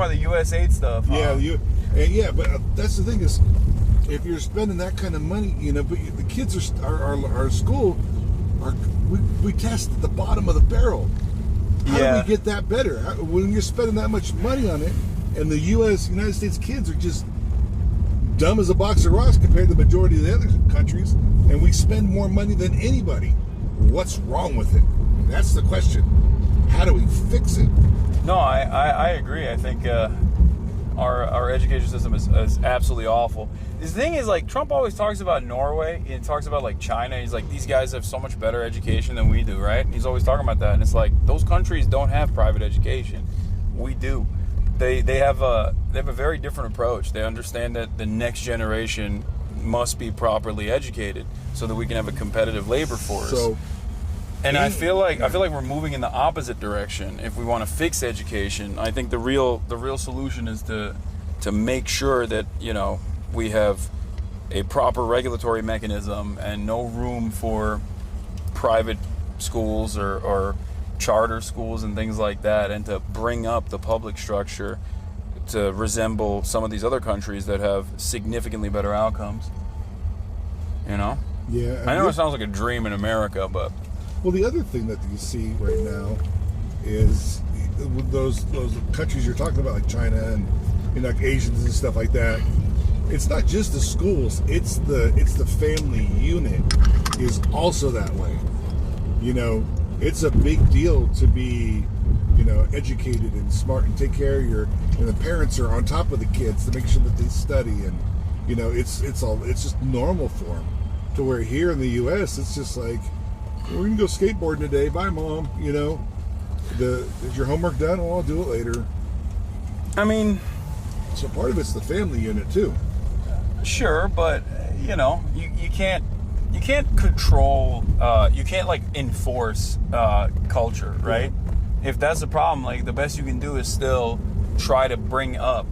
about the USAID stuff. Yeah, but that's the thing is, if you're spending that kind of money, but the kids our school we test at the bottom of the barrel. How do we get that better? When you're spending that much money on it, and the United States kids are just dumb as a box of rocks compared to the majority of the other countries, and we spend more money than anybody. What's wrong with it? That's the question. How do we fix it? No, I agree. I think our education system is absolutely awful. The thing is, like, Trump always talks about Norway. He talks about, like, China. He's like, these guys have so much better education than we do, right? And he's always talking about that. And it's like, those countries don't have private education. We do. They have a very different approach. They understand that the next generation must be properly educated so that we can have a competitive labor force. And I feel like we're moving in the opposite direction. If we want to fix education, I think the real solution is to make sure that, we have a proper regulatory mechanism and no room for private schools or charter schools and things like that, and to bring up the public structure to resemble some of these other countries that have significantly better outcomes. Yeah. I know it sounds like a dream in America, but... Well, the other thing that you see right now is with those countries you're talking about, like China and like Asians and stuff like that. It's not just the schools; it's the family unit is also that way. It's a big deal to be, educated and smart and take care of and the parents are on top of the kids to make sure that they study, and it's just normal for them. To where here in the U.S. it's just like, we're gonna go skateboarding today. Bye, Mom. Is your homework done? Well, I'll do it later. I mean, so part of it's the family unit too. Sure, but you can't control. You can't enforce culture, right? Yeah. If that's the problem, the best you can do is still try to bring up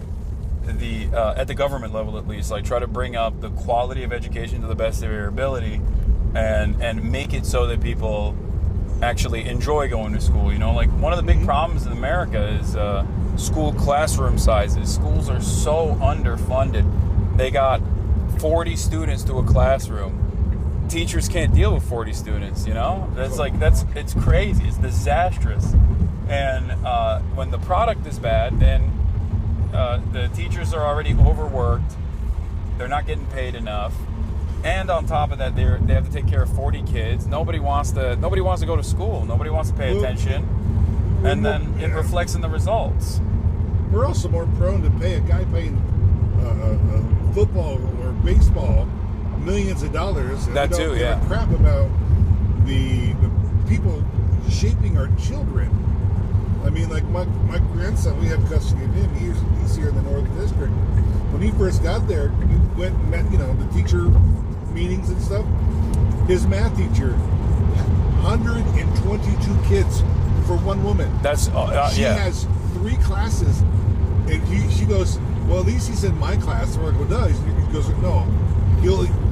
the at the government level at least, try to bring up the quality of education to the best of your ability. And make it so that people actually enjoy going to school. One of the big problems in America is school classroom sizes. Schools are so underfunded. They got 40 students to a classroom. Teachers can't deal with 40 students, it's crazy. It's disastrous. And when the product is bad, then the teachers are already overworked. They're not getting paid enough. And on top of that, they have to take care of 40 kids. Nobody wants to go to school. Nobody wants to pay attention. And then it reflects in the results. We're also more prone to pay a guy playing football or baseball millions of dollars. And that we don't too, give yeah. a crap about the people shaping our children. I mean, like my grandson, we have custody of him. He's here in the Northern District. When he first got there, he went and met, the teacher meetings and stuff. His math teacher, 122 kids for one woman. That's she has 3 classes, and she goes, well, at least he's in my class. And we're like, well, no. He goes, no,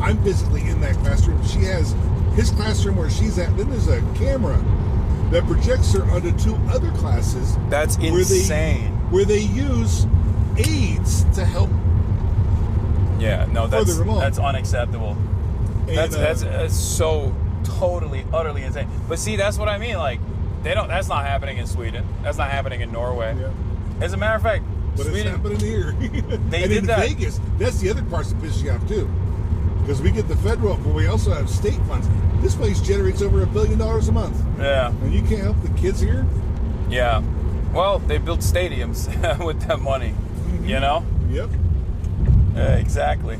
I'm physically in that classroom. She has his classroom where she's at. Then there's a camera that projects her onto 2 other classes. That's insane. Where they use aids to help. Yeah, no, that's unacceptable. And, that's so totally, utterly insane. But see, that's what I mean. That's not happening in Sweden. That's not happening in Norway. Yeah. As a matter of fact, but Sweden, it's happening here. They and did in that. Vegas, that's the other part that pisses you off too, because we get the federal, but we also have state funds. This place generates over $1 billion a month. Yeah, and you can't help the kids here. Yeah, well, they built stadiums with that money. Mm-hmm. Yep. Exactly.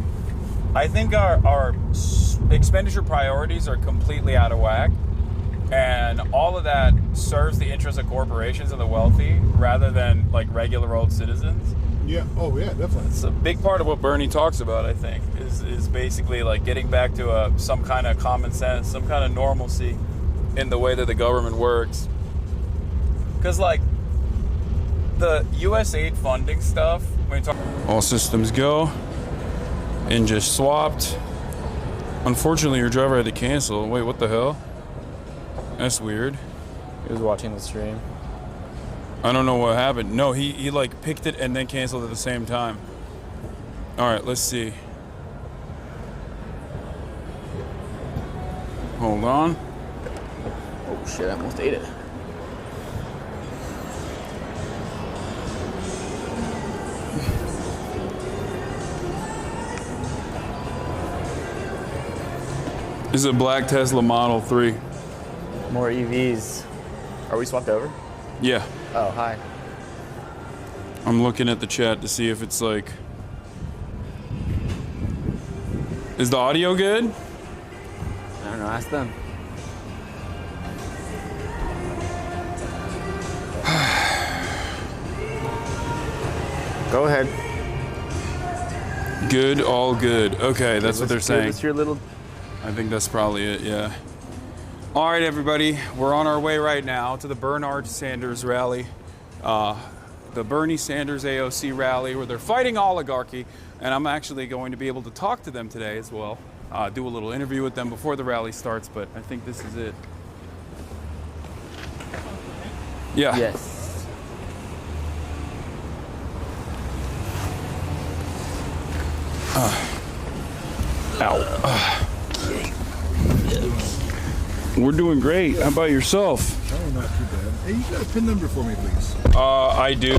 I think our expenditure priorities are completely out of whack, and all of that serves the interests of corporations and the wealthy rather than regular old citizens. Yeah. Oh, yeah, definitely. It's a big part of what Bernie talks about, I think, is basically getting back to some kind of common sense, some kind of normalcy in the way that the government works. Because the USAID funding stuff, when you talk, all systems go. And just swapped. Unfortunately, your driver had to cancel. Wait, what the hell? That's weird. He was watching the stream. I don't know what happened. No, he like picked it and then canceled at the same time. All right, let's see. Hold on. Oh shit, I almost ate it. This is a black Tesla Model 3. More EVs. Are we swapped over? Yeah. Oh, hi. I'm looking at the chat to see if it's like... Is the audio good? I don't know, ask them. Go ahead. Good, all good. Okay, that's what they're saying. What's your little... I think that's probably it, yeah. All right, everybody, we're on our way right now to the Bernard Sanders rally, the Bernie Sanders AOC rally, where they're fighting oligarchy, and I'm actually going to be able to talk to them today as well, do a little interview with them before the rally starts, but I think this is it. Yeah. Yes. Ow. We're doing great. How about yourself? Oh, not too bad. Hey, you got a PIN number for me, please? I do.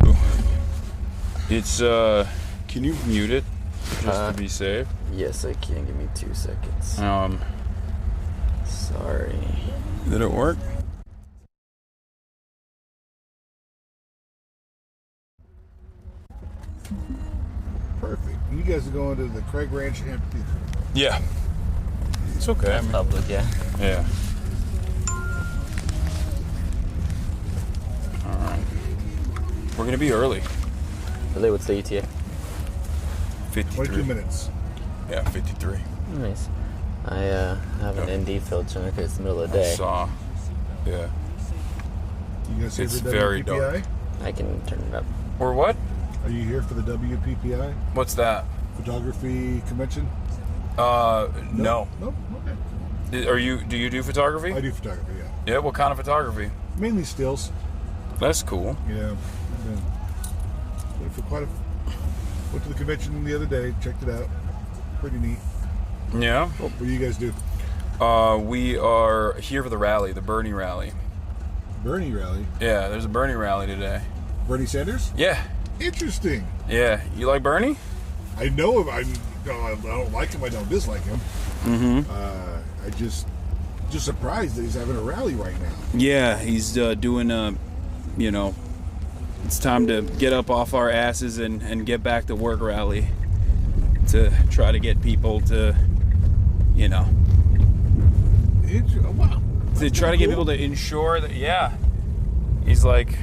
It's, can you mute it just to be safe? Yes, I can. Give me 2 seconds. Sorry. Did it work? Perfect. You guys are going to the Craig Ranch Amphitheater. Yeah. It's okay. That's public, yeah. Yeah. All right. We're gonna be early. Really, what's the ETA? 53 22 minutes. Yeah, 53. Nice. I have an ND filter because it's the middle of the I day. saw. Yeah. You guys here It's for the very WPPI? dark. I can turn it up. Or what? Are you here for the WPPI? What's that? Photography convention? No. Nope. Okay. Are you? Do you do photography? I do photography, yeah. Yeah. What kind of photography? Mainly stills. That's cool. Yeah. I've been for quite a... Went to the convention the other day, checked it out. Pretty neat. Yeah. What do you guys do? We are here for the rally, the Bernie rally. Bernie rally? Yeah, there's a Bernie rally today. Bernie Sanders? Yeah. Interesting. Yeah. You like Bernie? I know him. I don't like him. I don't dislike him. Mm-hmm. I just surprised that he's having a rally right now. Yeah, he's doing a, it's time to get up off our asses and get back to work rally to try to get people to, Wow. to try to get people to ensure that, yeah, he's like,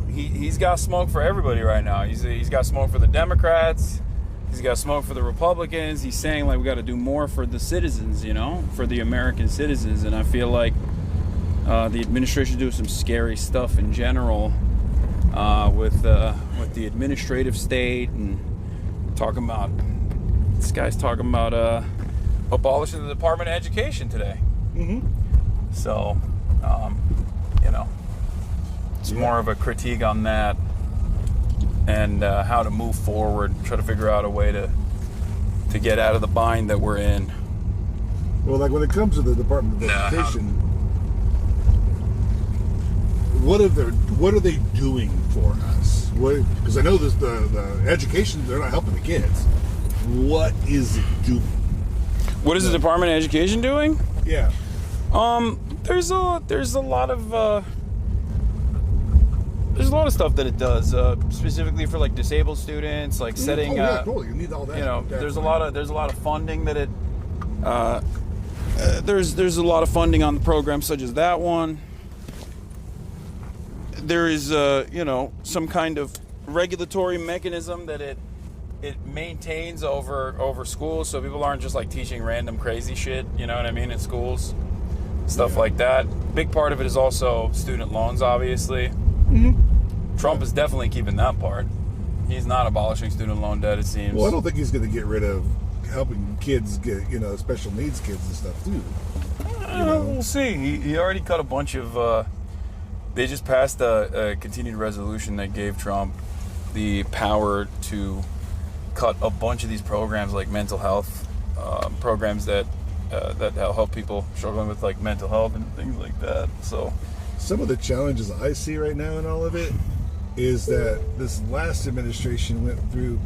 he's got smoke for everybody right now. He's got smoke for the Democrats. He's got smoke for the Republicans. He's saying like we got to do more for the citizens, for the American citizens. And I feel like the administration doing some scary stuff in general with the administrative state and talking about this guy's talking about abolishing the Department of Education today. Mm-hmm. So, it's more of a critique on that and how to move forward, try to figure out a way to get out of the bind that we're in. Well, like when it comes to the Department of Education, what are they doing for us? Because I know this, the education, they're not helping the kids. What is it doing? What is the Department of Education doing? Yeah. There's a lot of stuff that it does, specifically for like disabled students, like setting. Cool. You need all that. There's a lot of funding that it. There's a lot of funding on the programs such as that one. There is some kind of regulatory mechanism that it maintains over schools, so people aren't just like teaching random crazy shit. You know what I mean, in schools, stuff like that. Big part of it is also student loans, obviously. Mm-hmm. Trump is definitely keeping that part. He's not abolishing student loan debt, it seems. Well, I don't think he's going to get rid of helping kids get, special needs kids and stuff too. We'll see. He already cut a bunch of They just passed a continued resolution that gave Trump the power to cut a bunch of these programs, like mental health programs that help people struggling with like mental health and things like that. So some of the challenges I see right now in all of it is that this last administration went through,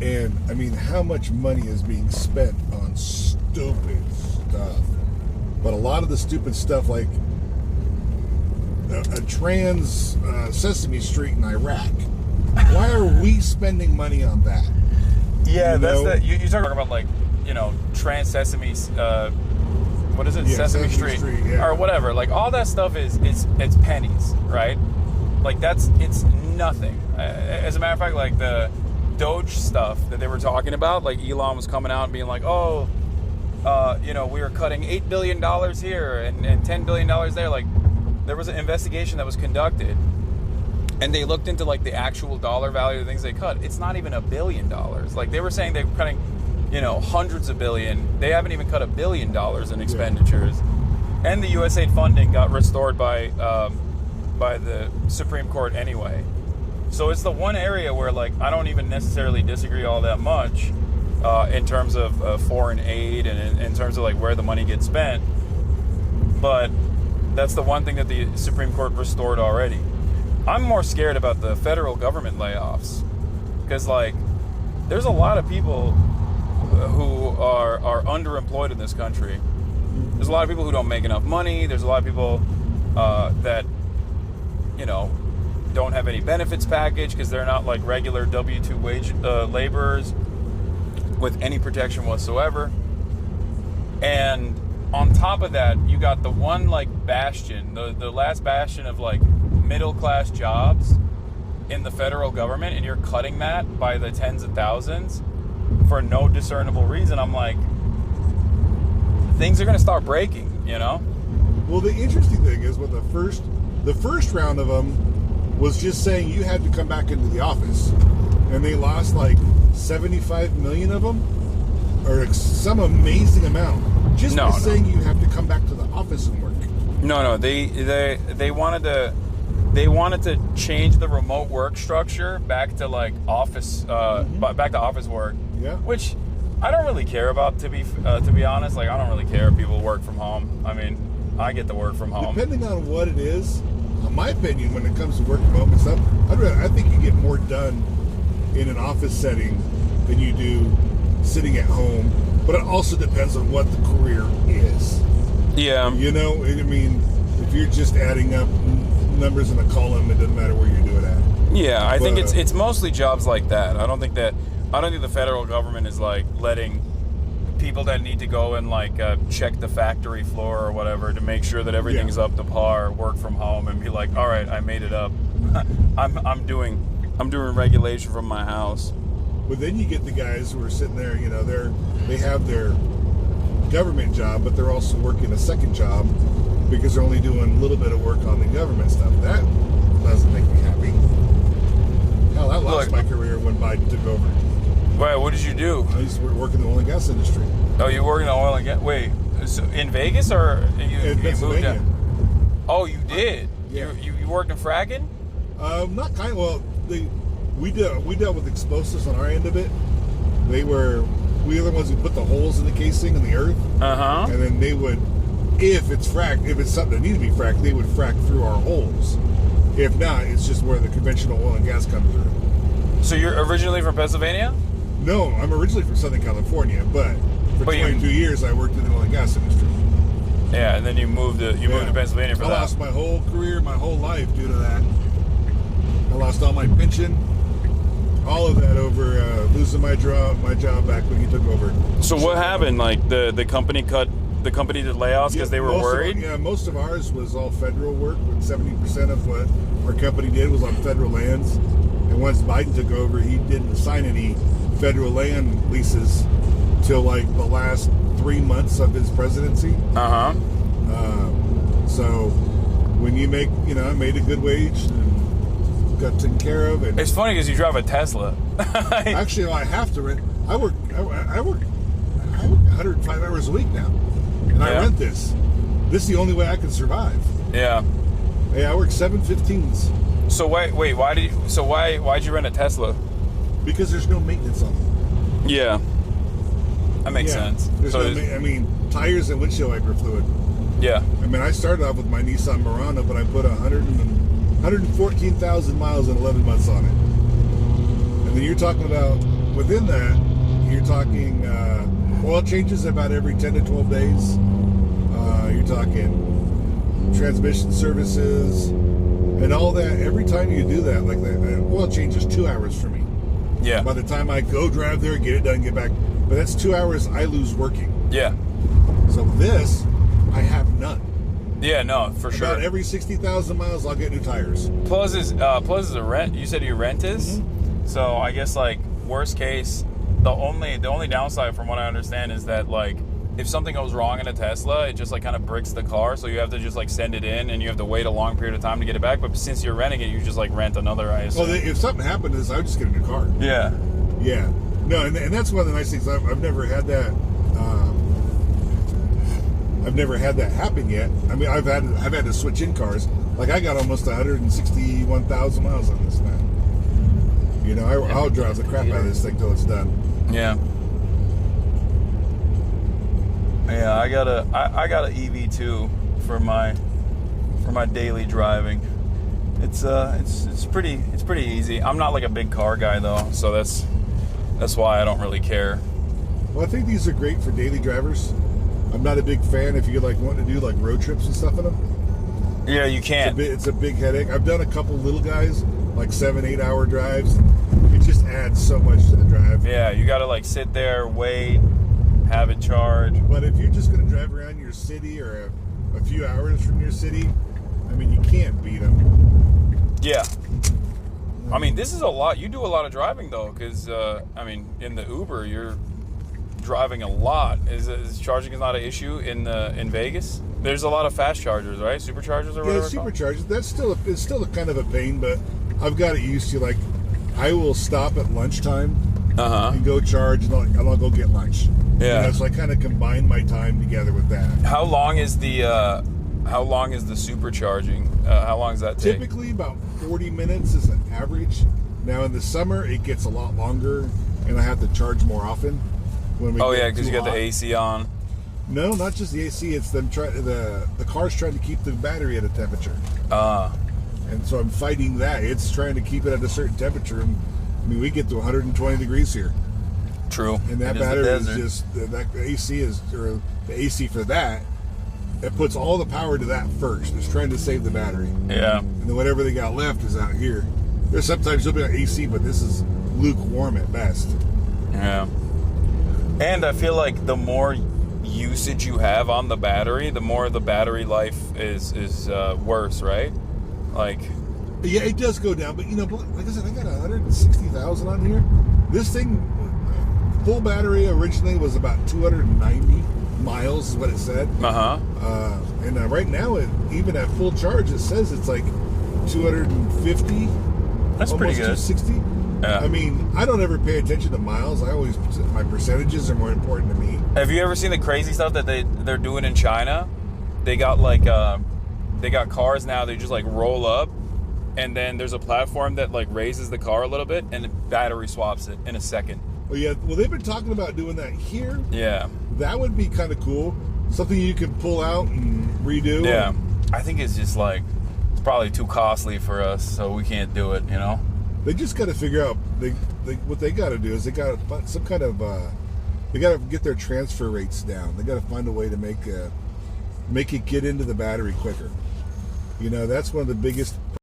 and I mean, how much money is being spent on stupid stuff? But a lot of the stupid stuff, like a trans Sesame Street in Iraq. Why are we spending money on that? Yeah, you're talking about like, trans Sesame, what is it? Yeah, Sesame Street yeah. Or whatever. Like all that stuff it's pennies, right? Like it's nothing. As a matter of fact, like the Doge stuff that they were talking about, like Elon was coming out and being like, oh, we were cutting $8 billion here and $10 billion there. Like there was an investigation that was conducted and they looked into like the actual dollar value of the things they cut. It's not even $1 billion. Like they were saying they were cutting, hundreds of billion. They haven't even cut $1 billion in expenditures. Yeah. And the USAID funding got restored by the Supreme Court anyway. So it's the one area where like I don't even necessarily disagree all that much in terms of foreign aid and in terms of like where the money gets spent. But that's the one thing that the Supreme Court restored already. I'm more scared about the federal government layoffs because like there's a lot of people who are underemployed in this country. There's a lot of people who don't make enough money. There's a lot of people that don't have any benefits package because they're not like regular W-2 wage laborers with any protection whatsoever. And on top of that, you got the one like bastion, the last bastion of like middle class jobs in the federal government, and you're cutting that by the tens of thousands for no discernible reason. I'm like, things are going to start breaking, Well, the interesting thing is with the first round of them was just saying you had to come back into the office, and they lost like 75 million of them, or some amazing amount, just by saying you have to come back to the office and work. No, they wanted to change the remote work structure back to like office, back to office work. Yeah. Which I don't really care about, to be honest. Like I don't really care if people work from home. I mean, I get to work from home. Depending on what it is, in my opinion, when it comes to work from home and stuff, I think you get more done in an office setting than you do sitting at home. But it also depends on what the career is. Yeah. I mean, if you're just adding up numbers in a column, it doesn't matter where you do it at. Yeah, I think it's mostly jobs like that. I don't think the federal government is like letting people that need to go and like check the factory floor or whatever to make sure that everything's up to par, work from home and be like, all right, I made it up. I'm doing regulation from my house. But then you get the guys who are sitting there, they have their government job, but they're also working a second job because they're only doing a little bit of work on the government stuff. That doesn't make me happy. Hell, I lost my career when Biden took over. Wait, what did you do? I used to work in the oil and gas industry. Oh, you work in the oil and gas? Wait, so in Vegas or in Pennsylvania? Moved oh, you did? Yeah. You worked in fracking? Not kind of. Well, we dealt with explosives on our end of it. We were the ones who put the holes in the casing in the earth. Uh-huh. And then they would, if it's something that needs to be fracked, they would frack through our holes. If not, it's just where the conventional oil and gas comes through. So you're originally from Pennsylvania? No, I'm originally from Southern California, but for 22 years I worked in the oil and gas industry. Yeah, and then you moved to Pennsylvania for that. I lost my whole career, my whole life due to that. I lost all my pension, all of that over losing my job back when he took over. So what happened? Like the company did layoffs because they were worried? Most of ours was all federal work. 70% of what our company did was on federal lands. And once Biden took over, he didn't sign any federal land leases till like the last 3 months of his presidency. Uh-huh. So when you make, I made a good wage and got taken care of. And it's funny because you drive a Tesla. Actually, I have to rent. I work 105 hours a week now, and I rent this. This is the only way I can survive. Yeah. Hey, I work 7/15s So wait, why'd you rent a Tesla? because there's no maintenance on them. Yeah. That makes Yeah. sense. There's So no it's- I mean, tires and windshield wiper fluid. yeah. I mean, I started off with my Nissan Murano, but I put 114,000 miles in 11 months on it. And then you're talking about, within that, you're talking oil changes about every 10 to 12 days. You're talking transmission services and all that. Every time you do that, like the oil change is 2 hours for me. Yeah. By the time I go drive there, get it done, get back. But that's 2 hours I lose working. Yeah. So this, I have none. Yeah, no, for sure. About every 60,000 miles, I'll get new tires. Plus is a rent. You said your rent is, Mm-hmm. so I guess like worst case, the only downside from what I understand is that like if something goes wrong in a Tesla, it just like kind of bricks the car, so you have to just like send it in and you have to wait a long period of time to get it back. But since you're renting it, you just like rent another. I assume. Well, if something happened, I would just get a new car. Yeah. Yeah. No, and that's one of the nice things. I've never had that. I've never had that happen yet. I mean, I've had to switch in cars. Like I got almost 161,000 miles on this now. You know, I'll drive the crap out of this thing till it's done. Yeah. Yeah, I got a EV2 for my daily driving. It's pretty easy. I'm not like a big car guy though, so that's why I don't really care. Well, I think these are great for daily drivers. I'm not a big fan if you like want to do like road trips and stuff in them. Yeah, you can't. It's a big headache. I've done a couple little guys, like 7-8 hour drives. It just adds so much to the drive. Yeah, you got to like sit there, wait, have it charge. But if you're just going to drive around your city or a few hours from your city, I mean, you can't beat them. Yeah. I mean, this is a lot. You do a lot of driving though, because I mean, in the Uber, you're driving a lot. Is charging is not an issue in Vegas? There's a lot of fast chargers, right? Superchargers or whatever. Yeah, superchargers. It's still a kind of a pain, but I've got it used to. Like, I will stop at lunchtime and go charge, and I'll go get lunch. Yeah. So I kind of combine my time together with that. How long is the supercharging? How long does that take? Typically about 40 minutes is an average. Now in the summer it gets a lot longer, and I have to charge more often. When we because you got the AC on. No, not just the AC. It's them the car's trying to keep the battery at a temperature. And so I'm fighting that. It's trying to keep it at a certain temperature. And I mean, we get to 120 degrees here. True. And that battery is just that AC the AC for that. It puts all the power to that first. It's trying to save the battery. Yeah. And then whatever they got left is out here. There's sometimes you'll be on AC, but this is lukewarm at best. Yeah. And I feel like the more usage you have on the battery, the more the battery life is worse, right? Like, yeah, it does go down, but like I said, I got 160,000 on here. This thing, full battery originally was about 290 miles, is what it said. And right now, even at full charge, it says it's like 250. That's pretty good. 260. Yeah. I mean, I don't ever pay attention to miles. My percentages are more important to me. Have you ever seen the crazy stuff that they're doing in China? They got they got cars now. They just like roll up, and then there's a platform that like raises the car a little bit, and the battery swaps it in a second. Well, yeah. Well, they've been talking about doing that here. Yeah. That would be kind of cool. Something you could pull out and redo. Yeah. I think it's just like it's probably too costly for us, so we can't do it. You know. They just got to figure out what they got to do is they got to find some kind of they got to get their transfer rates down. They got to find a way to make it get into the battery quicker. That's one of the biggest